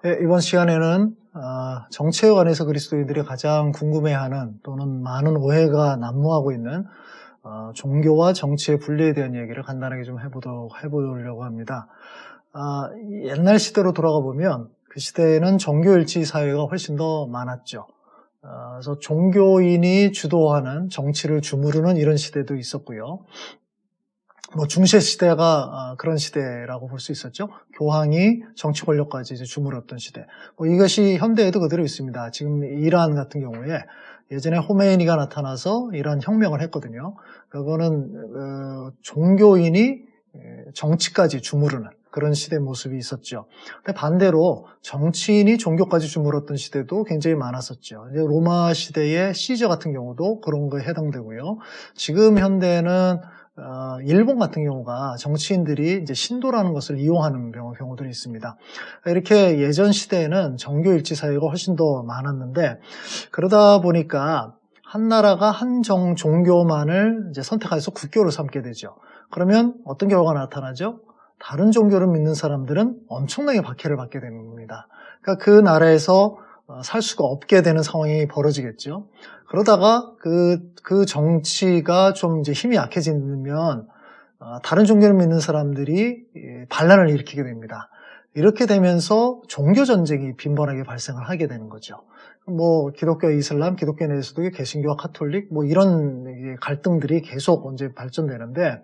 네, 이번 시간에는 정치에 관해서 그리스도인들이 가장 궁금해하는 또는 많은 오해가 난무하고 있는 종교와 정치의 분리에 대한 얘기를 간단하게 좀 해보려고 합니다. 옛날 시대로 돌아가 보면 그 시대에는 종교일치 사회가 훨씬 더 많았죠. 그래서 종교인이 주도하는 정치를 주무르는 이런 시대도 있었고요. 중세 시대가 그런 시대라고 볼 수 있었죠. 교황이 정치 권력까지 이제 주물렀던 시대. 이것이 현대에도 그대로 있습니다. 지금 이란 같은 경우에 예전에 호메이니가 나타나서 이란 혁명을 했거든요. 그거는 종교인이 정치까지 주무르는 그런 시대 모습이 있었죠. 근데 반대로 정치인이 종교까지 주물렀던 시대도 굉장히 많았었죠. 이제 로마 시대의 시저 같은 경우도 그런 거에 해당되고요. 지금 현대는 일본 같은 경우가 정치인들이 이제 신도라는 것을 이용하는 경우들이 있습니다. 이렇게 예전 시대에는 정교일치 사회가 훨씬 더 많았는데, 그러다 보니까 한 나라가 한 종교만을 이제 선택해서 국교로 삼게 되죠. 그러면 어떤 결과가 나타나죠? 다른 종교를 믿는 사람들은 엄청나게 박해를 받게 되는 겁니다. 그러니까 그 나라에서 살 수가 없게 되는 상황이 벌어지겠죠. 그러다가 그 정치가 좀 이제 힘이 약해지면 다른 종교를 믿는 사람들이 반란을 일으키게 됩니다. 이렇게 되면서 종교 전쟁이 빈번하게 발생을 하게 되는 거죠. 기독교, 이슬람, 기독교 내에서도 개신교와 카톨릭, 이런 갈등들이 계속 이제 발전되는데,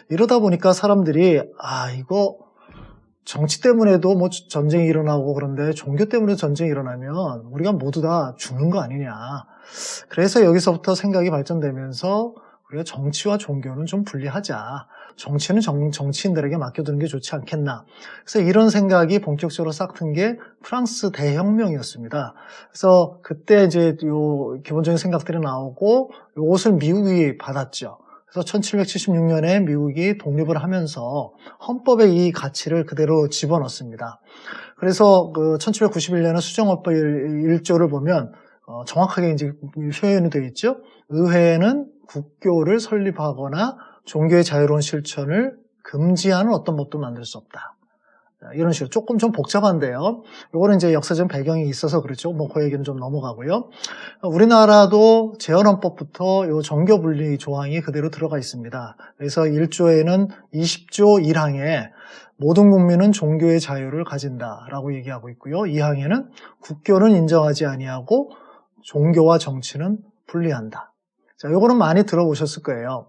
이러다 보니까 사람들이 이거 정치 때문에도 전쟁이 일어나고 그런데 종교 때문에 전쟁이 일어나면 우리가 모두 다 죽는 거 아니냐. 그래서 여기서부터 생각이 발전되면서 우리가 정치와 종교는 좀 분리하자. 정치는 정치인들에게 맡겨두는 게 좋지 않겠나. 그래서 이런 생각이 본격적으로 싹 튼 게 프랑스 대혁명이었습니다. 그래서 그때 이제 요 기본적인 생각들이 나오고 이것을 미국이 받았죠. 그래서 1776년에 미국이 독립을 하면서 헌법에 이 가치를 그대로 집어넣습니다. 그래서 1791년에 수정헌법 1조를 보면 정확하게 이제 표현이 되어 있죠. 의회는 국교를 설립하거나 종교의 자유로운 실천을 금지하는 어떤 법도 만들 수 없다. 이런 식으로 조금 좀 복잡한데요. 이거는 이제 역사적 배경이 있어서 그렇죠. 그 얘기는 좀 넘어가고요. 우리나라도 재헌헌법부터 이 정교 분리 조항이 그대로 들어가 있습니다. 그래서 1조에는 20조 1항에 모든 국민은 종교의 자유를 가진다라고 얘기하고 있고요. 2항에는 국교는 인정하지 아니하고 종교와 정치는 분리한다. 자, 이거는 많이 들어보셨을 거예요.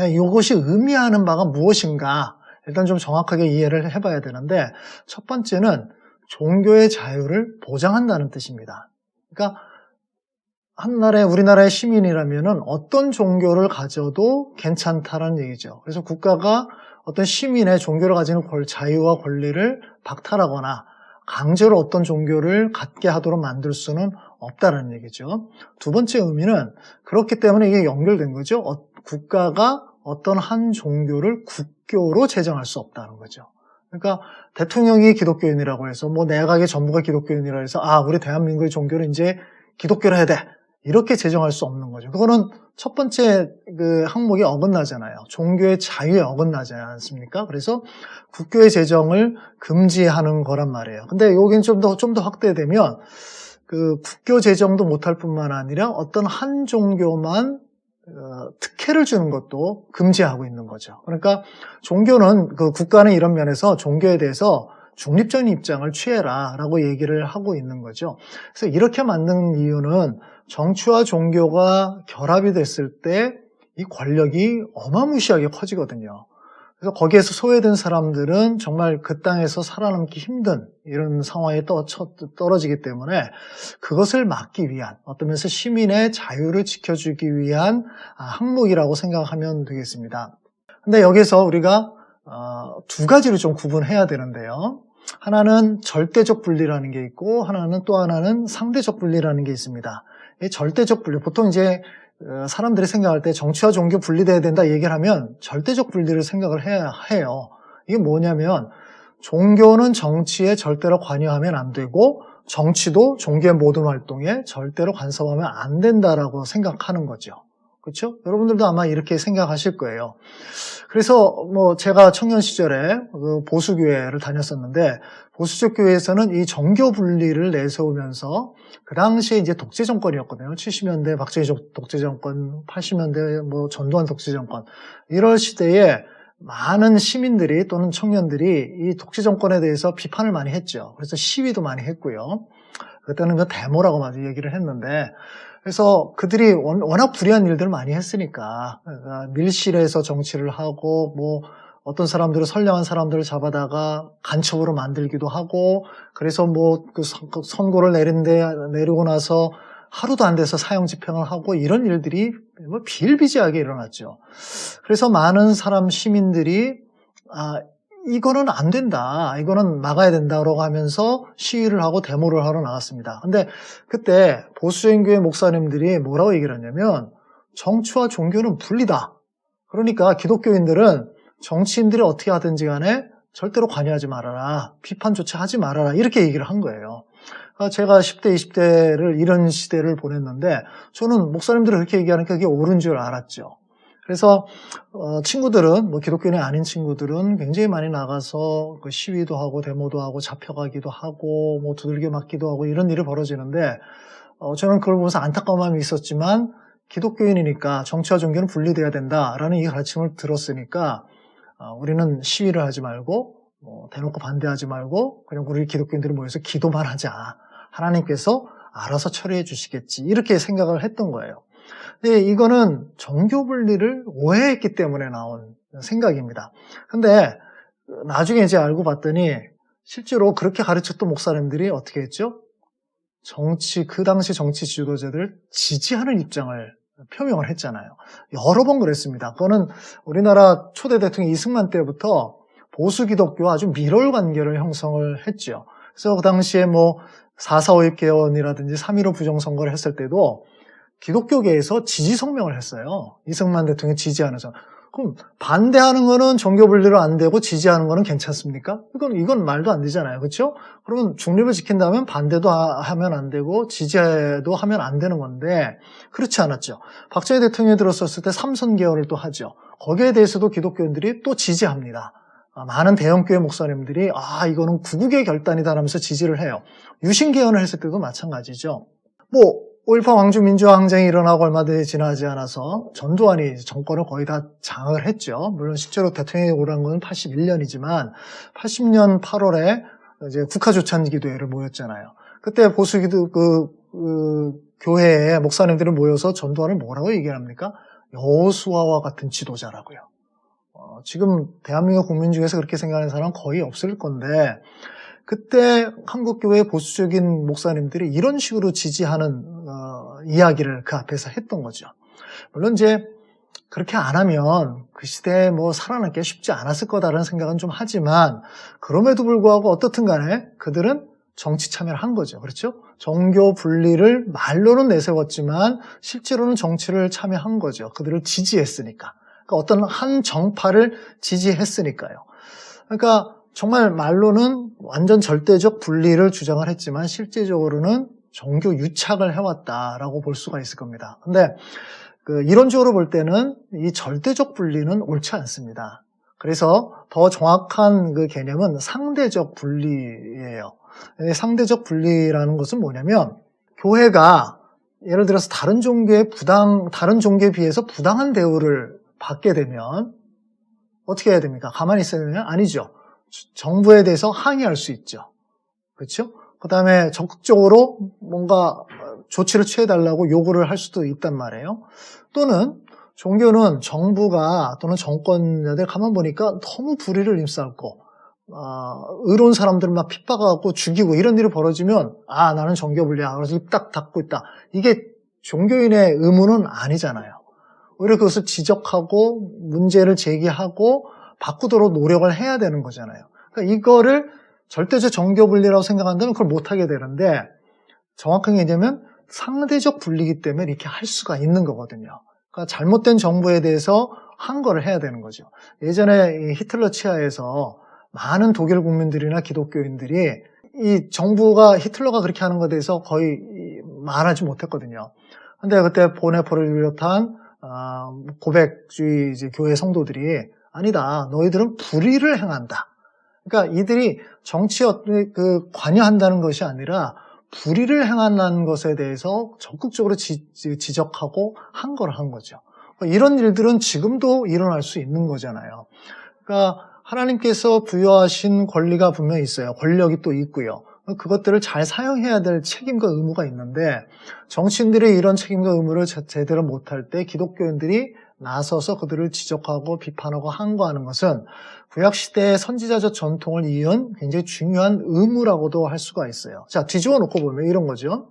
이것이 의미하는 바가 무엇인가? 일단 좀 정확하게 이해를 해봐야 되는데, 첫 번째는 종교의 자유를 보장한다는 뜻입니다. 그러니까 우리나라의 시민이라면은 어떤 종교를 가져도 괜찮다는 얘기죠. 그래서 국가가 어떤 시민의 종교를 가지는 자유와 권리를 박탈하거나 강제로 어떤 종교를 갖게 하도록 만들 수는 없다는 얘기죠. 두 번째 의미는 그렇기 때문에 이게 연결된 거죠. 국가가 어떤 한 종교를 국교로 제정할 수 없다는 거죠. 그러니까 대통령이 기독교인이라고 해서 내각의 전부가 기독교인이라고 해서 우리 대한민국의 종교를 이제 기독교로 해야 돼. 이렇게 제정할 수 없는 거죠. 그거는 첫 번째 항목이 어긋나잖아요. 종교의 자유에 어긋나지 않습니까? 그래서 국교의 제정을 금지하는 거란 말이에요. 근데 여기는 좀 더 확대되면 국교 제정도 못할 뿐만 아니라 어떤 한 종교만 특혜를 주는 것도 금지하고 있는 거죠. 그러니까 종교는 국가는 이런 면에서 종교에 대해서 중립적인 입장을 취해라라고 얘기를 하고 있는 거죠. 그래서 이렇게 만든 이유는 정치와 종교가 결합이 됐을 때 이 권력이 어마무시하게 커지거든요. 그래서 거기에서 소외된 사람들은 정말 그 땅에서 살아남기 힘든 이런 상황에 떨어지기 때문에 그것을 막기 위한, 어떤 면에서 시민의 자유를 지켜주기 위한 항목이라고 생각하면 되겠습니다. 근데 여기서 우리가 두 가지를 좀 구분해야 되는데요. 하나는 절대적 분리라는 게 있고 또 하나는 상대적 분리라는 게 있습니다. 이 절대적 분리, 보통 이제 사람들이 생각할 때 정치와 종교 분리돼야 된다 얘기를 하면 절대적 분리를 생각을 해야 해요. 이게 뭐냐면 종교는 정치에 절대로 관여하면 안 되고 정치도 종교의 모든 활동에 절대로 간섭하면 안 된다라고 생각하는 거죠. 그렇죠? 여러분들도 아마 이렇게 생각하실 거예요. 그래서 뭐 제가 청년 시절에 그 보수교회를 다녔었는데 보수적 교회에서는 이 정교 분리를 내세우면서 그 당시에 이제 독재 정권이었거든요. 70년대 박정희 독재 정권, 80년대 뭐 전두환 독재 정권 이럴 시대에 많은 시민들이 또는 청년들이 이 독재 정권에 대해서 비판을 많이 했죠. 그래서 시위도 많이 했고요. 그때는 그 데모라고 많이 얘기를 했는데 그래서 그들이 워낙 불의한 일들을 많이 했으니까 밀실에서 정치를 하고 뭐 어떤 사람들은 선량한 사람들을 잡아다가 간첩으로 만들기도 하고 그래서 뭐 그 선고를 내리고 나서 하루도 안 돼서 사형 집행을 하고 이런 일들이 뭐 비일비재하게 일어났죠. 그래서 많은 시민들이 이거는 안 된다. 이거는 막아야 된다라고 하면서 시위를 하고 데모를 하러 나갔습니다. 근데 그때 보수적인 교회 목사님들이 뭐라고 얘기를 했냐면 정치와 종교는 분리다. 그러니까 기독교인들은 정치인들이 어떻게 하든지 간에 절대로 관여하지 말아라. 비판조차 하지 말아라. 이렇게 얘기를 한 거예요. 제가 10대, 20대를 이런 시대를 보냈는데 저는 목사님들이 그렇게 얘기하니까 그게 옳은 줄 알았죠. 그래서 친구들은 뭐 기독교인이 아닌 친구들은 굉장히 많이 나가서 그 시위도 하고 데모도 하고 잡혀가기도 하고 뭐 두들겨 맞기도 하고 이런 일이 벌어지는데 저는 그걸 보면서 안타까운 마음이 있었지만 기독교인이니까 정치와 종교는 분리돼야 된다라는 이 가르침을 들었으니까 우리는 시위를 하지 말고 대놓고 반대하지 말고 그냥 우리 기독교인들이 모여서 기도만 하자. 하나님께서 알아서 처리해 주시겠지. 이렇게 생각을 했던 거예요. 근데 이거는 정교 분리를 오해했기 때문에 나온 생각입니다. 근데 나중에 이제 알고 봤더니 실제로 그렇게 가르쳤던 목사님들이 어떻게 했죠? 그 당시 정치 지도자들 지지하는 입장을 표명을 했잖아요. 여러 번 그랬습니다. 그거는 우리나라 초대 대통령 이승만 때부터 보수 기독교와 아주 밀월 관계를 형성을 했죠. 그래서 그 당시에 뭐 4.4 5.18개헌이라든지 3.15 부정선거를 했을 때도 기독교계에서 지지 성명을 했어요. 이승만 대통령 지지하는 점. 그럼 반대하는 거는 종교 분리로 안 되고 지지하는 거는 괜찮습니까? 이건 말도 안 되잖아요. 그렇죠? 그러면 중립을 지킨다면 반대도 하면 안 되고 지지도 하면 안 되는 건데 그렇지 않았죠. 박정희 대통령이 들었었을 때 삼선개헌을 또 하죠. 거기에 대해서도 기독교인들이 또 지지합니다. 많은 대형교회 목사님들이 이거는 구국의 결단이다 라면서 지지를 해요. 유신개헌을 했을 때도 마찬가지죠. 5.18 광주민주화 항쟁이 일어나고 얼마 지나지 않아서 전두환이 정권을 거의 다 장악을 했죠. 물론 실제로 대통령이 오른 건 81년이지만 80년 8월에 이제 국가조찬기도회를 모였잖아요. 그때 보수기도 교회에 목사님들이 모여서 전두환을 뭐라고 얘기합니까? 여호수아와 같은 지도자라고요. 지금 대한민국 국민 중에서 그렇게 생각하는 사람은 거의 없을 건데 그때 한국교회 보수적인 목사님들이 이런 식으로 지지하는 이야기를 그 앞에서 했던 거죠. 물론 이제 그렇게 안 하면 그 시대에 살아남기 쉽지 않았을 거다라는 생각은 좀 하지만 그럼에도 불구하고 어떻든 간에 그들은 정치 참여를 한 거죠. 그렇죠? 종교 분리를 말로는 내세웠지만 실제로는 정치를 참여한 거죠. 그들을 지지했으니까. 그러니까 어떤 한 정파를 지지했으니까요. 그러니까 정말 말로는 완전 절대적 분리를 주장을 했지만 실제적으로는 종교 유착을 해왔다라고 볼 수가 있을 겁니다. 근데 이론적으로 볼 때는 이 절대적 분리는 옳지 않습니다. 그래서 더 정확한 그 개념은 상대적 분리예요. 상대적 분리라는 것은 뭐냐면 교회가 예를 들어서 다른 종교에 비해서 부당한 대우를 받게 되면 어떻게 해야 됩니까? 가만히 있어야 되냐? 아니죠. 정부에 대해서 항의할 수 있죠. 그렇죠? 그 다음에 적극적으로 뭔가 조치를 취해달라고 요구를 할 수도 있단 말이에요. 또는 종교는 정부가 또는 정권자들 가만 보니까 너무 불의를 일삼고 의로운 사람들 막 핍박하고 죽이고 이런 일이 벌어지면 나는 종교 분리야. 그래서 입 딱 닫고 있다. 이게 종교인의 의무는 아니잖아요. 오히려 그것을 지적하고 문제를 제기하고 바꾸도록 노력을 해야 되는 거잖아요. 그러니까 이거를 절대적 정교 분리라고 생각한다면 그걸 못하게 되는데 정확하게 얘기하면 상대적 분리이기 때문에 이렇게 할 수가 있는 거거든요. 그러니까 잘못된 정부에 대해서 항거를 해야 되는 거죠. 예전에 히틀러 치하에서 많은 독일 국민들이나 기독교인들이 이 정부가 히틀러가 그렇게 하는 것에 대해서 거의 말하지 못했거든요. 근데 그때 보네포를 비롯한 고백주의 이제 교회 성도들이 아니다, 너희들은 불의를 행한다. 그러니까 이들이 정치에 관여한다는 것이 아니라 불의를 행한다는 것에 대해서 적극적으로 지적하고 항거를 한 거죠. 이런 일들은 지금도 일어날 수 있는 거잖아요. 그러니까 하나님께서 부여하신 권리가 분명히 있어요. 권력이 또 있고요. 그것들을 잘 사용해야 될 책임과 의무가 있는데 정치인들이 이런 책임과 의무를 제대로 못할 때 기독교인들이 나서서 그들을 지적하고 비판하고 항거하는 것은 구약시대의 선지자적 전통을 이은 굉장히 중요한 의무라고도 할 수가 있어요. 자, 뒤집어 놓고 보면 이런 거죠.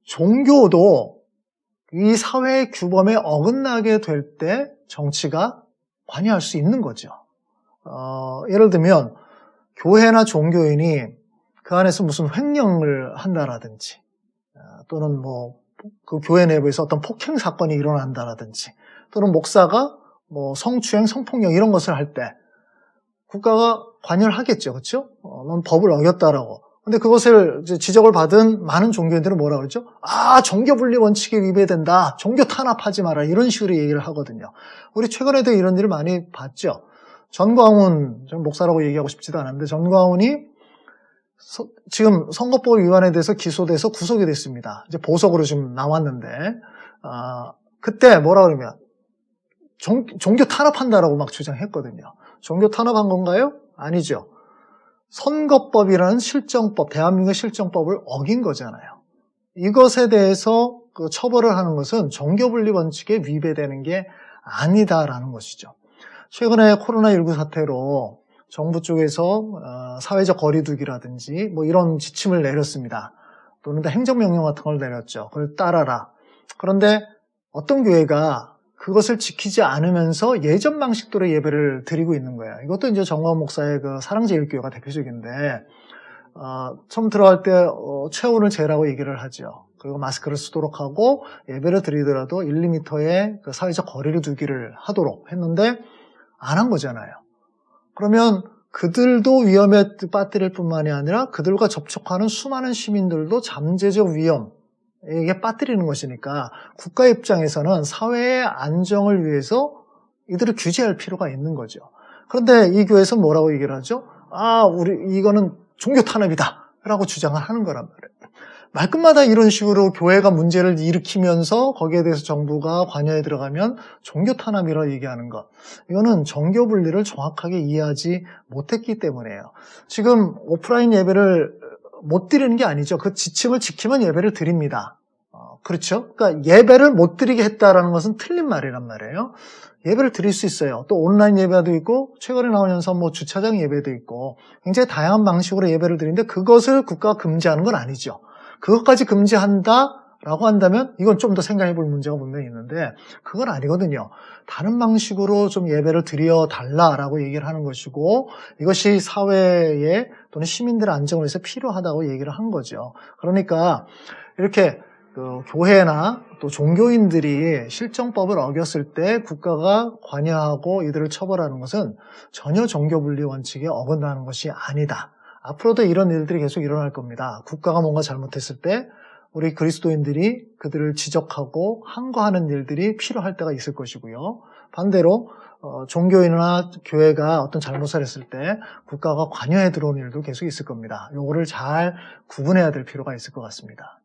종교도 이 사회의 규범에 어긋나게 될 때 정치가 관여할 수 있는 거죠. 예를 들면 교회나 종교인이 그 안에서 무슨 횡령을 한다라든지 또는 그 교회 내부에서 어떤 폭행 사건이 일어난다라든지 또는 목사가 성추행, 성폭력 이런 것을 할 때 국가가 관여를 하겠죠. 그렇죠? 넌 법을 어겼다라고. 근데 그것을 지적을 받은 많은 종교인들은 뭐라 그러죠? 종교 분리 원칙에 위배된다. 종교 탄압하지 마라. 이런 식으로 얘기를 하거든요. 우리 최근에도 이런 일을 많이 봤죠. 전광훈, 전 목사라고 얘기하고 싶지도 않은데 전광훈이 지금 선거법 위반에 대해서 기소돼서 구속이 됐습니다. 이제 보석으로 지금 나왔는데 그때 뭐라 그러면 종교 탄압한다라고 막 주장했거든요. 종교 탄압한 건가요? 아니죠. 선거법이라는 실정법, 대한민국의 실정법을 어긴 거잖아요. 이것에 대해서 처벌을 하는 것은 종교분리 원칙에 위배되는 게 아니다라는 것이죠. 최근에 코로나19 사태로 정부 쪽에서 사회적 거리두기라든지 이런 지침을 내렸습니다. 또는 행정명령 같은 걸 내렸죠. 그걸 따라라. 그런데 어떤 교회가 그것을 지키지 않으면서 예전 방식대로 예배를 드리고 있는 거예요. 이것도 이제 정광훈 목사의 그 사랑제일교회가 대표적인데, 처음 들어갈 때 체온을 재라고 얘기를 하죠. 그리고 마스크를 쓰도록 하고 예배를 드리더라도 1, 2m의 그 사회적 거리를 두기를 하도록 했는데 안 한 거잖아요. 그러면 그들도 위험에 빠뜨릴 뿐만이 아니라 그들과 접촉하는 수많은 시민들도 잠재적 위험에 빠뜨리는 것이니까 국가 입장에서는 사회의 안정을 위해서 이들을 규제할 필요가 있는 거죠. 그런데 이 교회에서 뭐라고 얘기를 하죠? 이거는 종교 탄압이다 라고 주장을 하는 거란 말이에요. 말끝마다 이런 식으로 교회가 문제를 일으키면서 거기에 대해서 정부가 관여에 들어가면 종교 탄압이라고 얘기하는 것. 이거는 정교 분리를 정확하게 이해하지 못했기 때문이에요. 지금 오프라인 예배를 못 드리는 게 아니죠. 그 지침을 지키면 예배를 드립니다. 그렇죠? 그러니까 예배를 못 드리게 했다라는 것은 틀린 말이란 말이에요. 예배를 드릴 수 있어요. 또 온라인 예배도 있고 최근에 나온 현상 주차장 예배도 있고 굉장히 다양한 방식으로 예배를 드리는데 그것을 국가가 금지하는 건 아니죠. 그것까지 금지한다라고 한다면 이건 좀 더 생각해 볼 문제가 분명히 있는데 그건 아니거든요. 다른 방식으로 좀 예배를 드려달라라고 얘기를 하는 것이고 이것이 사회에 또는 시민들의 안정을 위해서 필요하다고 얘기를 한 거죠. 그러니까 이렇게 교회나 또 종교인들이 실정법을 어겼을 때 국가가 관여하고 이들을 처벌하는 것은 전혀 종교분리 원칙에 어긋나는 것이 아니다. 앞으로도 이런 일들이 계속 일어날 겁니다. 국가가 뭔가 잘못했을 때 우리 그리스도인들이 그들을 지적하고 항거하는 일들이 필요할 때가 있을 것이고요. 반대로 종교인이나 교회가 어떤 잘못을 했을 때 국가가 관여해 들어오는 일도 계속 있을 겁니다. 요거를 잘 구분해야 될 필요가 있을 것 같습니다.